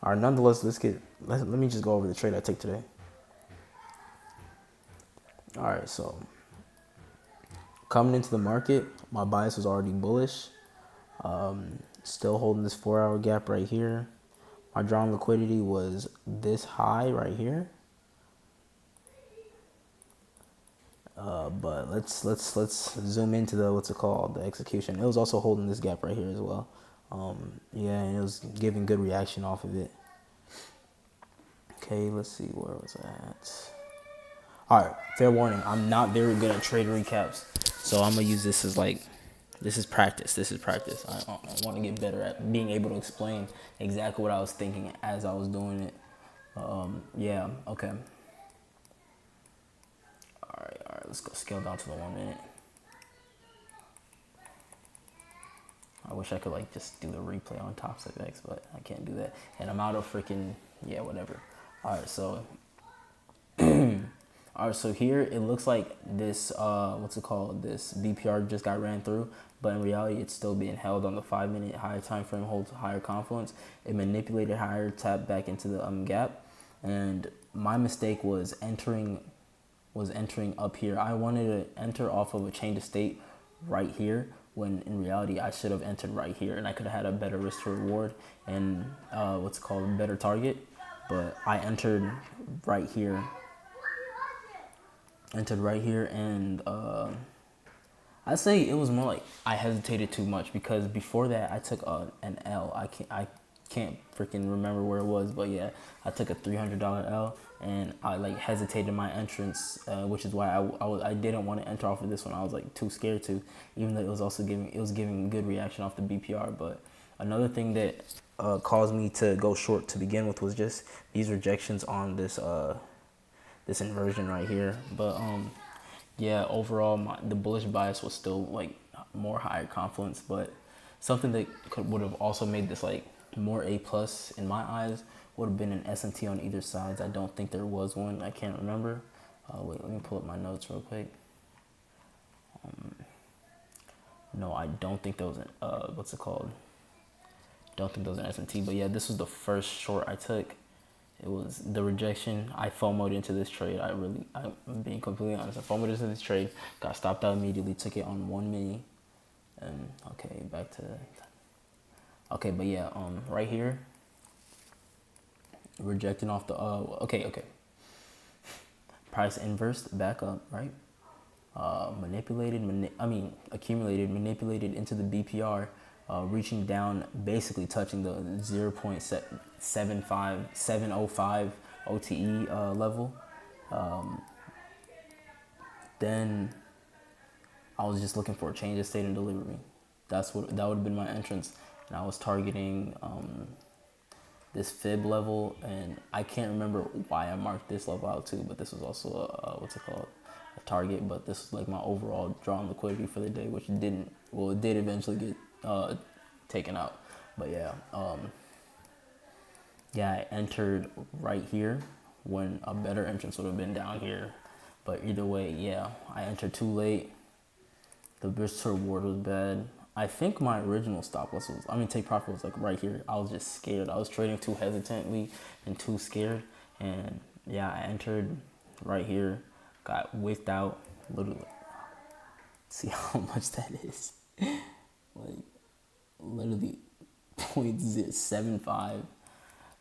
All right, nonetheless, let me just go over the trade I took today. All right, so coming into the market, my bias was already bullish. Still holding this 4 hour gap right here. My drawn liquidity was this high right here. But let's zoom into the what's it called, the execution. It was also holding this gap right here as well. Yeah, and it was giving good reaction off of it. Okay, let's see, where was I at? All right, fair warning, I'm not very good at trade recaps, so I'm gonna use this as like, this is practice. This is practice. I want to get better at being able to explain exactly what I was thinking as I was doing it. Yeah, okay. All right, let's go scale down to the 1 minute. I wish I could like just do the replay on Tops FX, but I can't do that. And I'm out of freaking, yeah, whatever. All right, so all right, so here it looks like this, what's it called? This BPR just got ran through, but in reality, it's still being held on the 5 minute higher time frame, holds higher confluence. It manipulated higher, tapped back into the gap, and my mistake was entering up here. I wanted to enter off of a change of state right here, when in reality I should have entered right here, and I could have had a better risk to reward and what's it called, better target. But I entered right here, and I'd say it was more like I hesitated too much, because before that I took an L. I can't freaking remember where it was, but yeah, I took a $300 L, and I like hesitated my entrance, which is why I didn't want to enter off of this one. I was like too scared to, even though it was also giving good reaction off the BPR. But another thing that caused me to go short to begin with was just these rejections on this inversion right here. But yeah, overall the bullish bias was still like more higher confluence, but something that would have also made this like more A plus in my eyes would have been an S&T on either sides. I don't think there was one. I can't remember. Wait, let me pull up my notes real quick. No, I don't think there was an what's it called? Don't think there was an S&T, but yeah, this was the first short I took. It was the rejection. I FOMO'd into this trade. I'm being completely honest. I FOMO'd into this trade, got stopped out immediately, took it on 1 mini, and okay, back to, okay, but yeah, right here, rejecting off the, okay, price inverse back up, right? Accumulated, manipulated into the BPR, reaching down, basically touching the 0.705 OTE level. Then I was just looking for a change of state and delivery. That would have been my entrance, and I was targeting this fib level, and I can't remember why I marked this level out too, but this was also a what's it called, a target. But this was like my overall drawn liquidity for the day, which it did eventually get taken out. But yeah, I entered right here when a better entrance would have been down here. But either way, yeah, I entered too late. The risk to reward was bad. I think my original stop loss was, take profit was like right here. I was just scared. I was trading too hesitantly and too scared. And yeah, I entered right here, got wicked out. Literally, see how much that is. Like, literally 0.075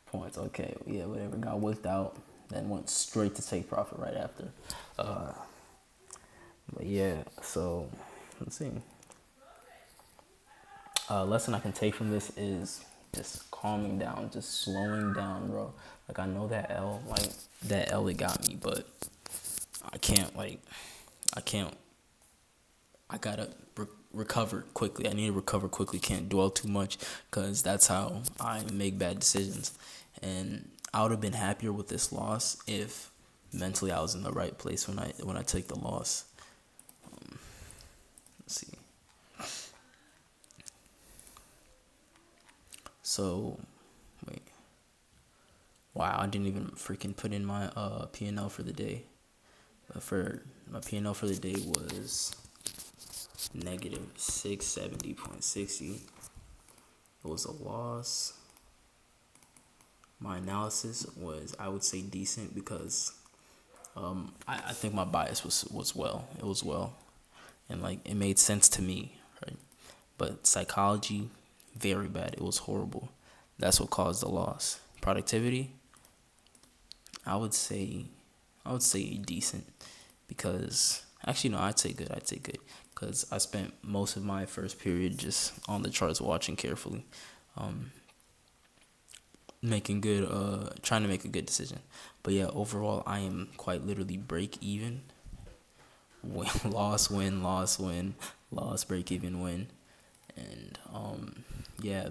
points. Okay, yeah, whatever. Got wicked out, then went straight to take profit right after. But yeah, so let's see. Lesson I can take from this is just calming down, just slowing down, bro. Like, I know that L, it got me, but I can't, I gotta recover quickly. I need to recover quickly. Can't dwell too much, because that's how I make bad decisions. And I would have been happier with this loss if mentally I was in the right place when I took the loss. Let's see. So, wait. Wow, I didn't even freaking put in my P&L for the day. But for my P&L for the day was negative 670.60. It was a loss. my analysis was, I would say, decent because I think my bias was well. It was well, and like it made sense to me, right? But psychology, very bad. It was horrible. That's what caused the loss. Productivity, I would say, I would say decent, because actually no, I'd say good. I'd say good because I spent most of my first period just on the charts watching carefully, um, making good, trying to make a good decision. But yeah, overall, I am quite literally break even. Win, loss, win, loss, win, loss, break even, win, and yeah,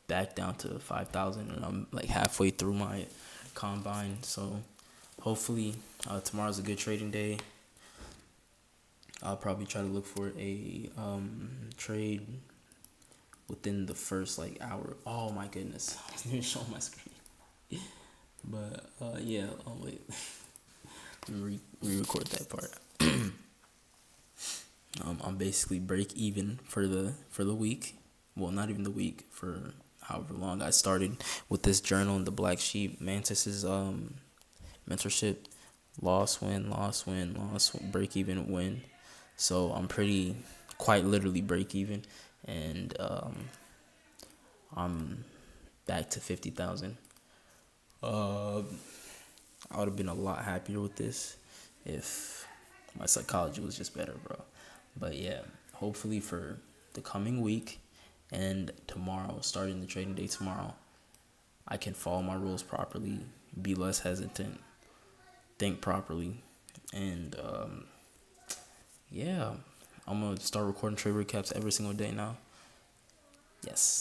back down to 5,000, and I'm like halfway through my combine. So hopefully, tomorrow's a good trading day. I'll probably try to look for a trade within the first like hour. Oh my goodness, I wasn't even showing my screen. But yeah, oh wait, let me re-record that part. I'm basically break even for the week. Well, not even the week, for however long I started with this journal and the Black Sheep Mantis's mentorship. Loss, win, loss, win, loss, win, break even, win. So I'm pretty quite literally break even, and I'm back to 50,000. Uh, I would have been a lot happier with this if my psychology was just better, bro. But yeah, hopefully for the coming week and tomorrow, starting the trading day tomorrow, I can follow my rules properly, be less hesitant, think properly, and yeah, I'm gonna start recording trade recaps every single day now. Yes.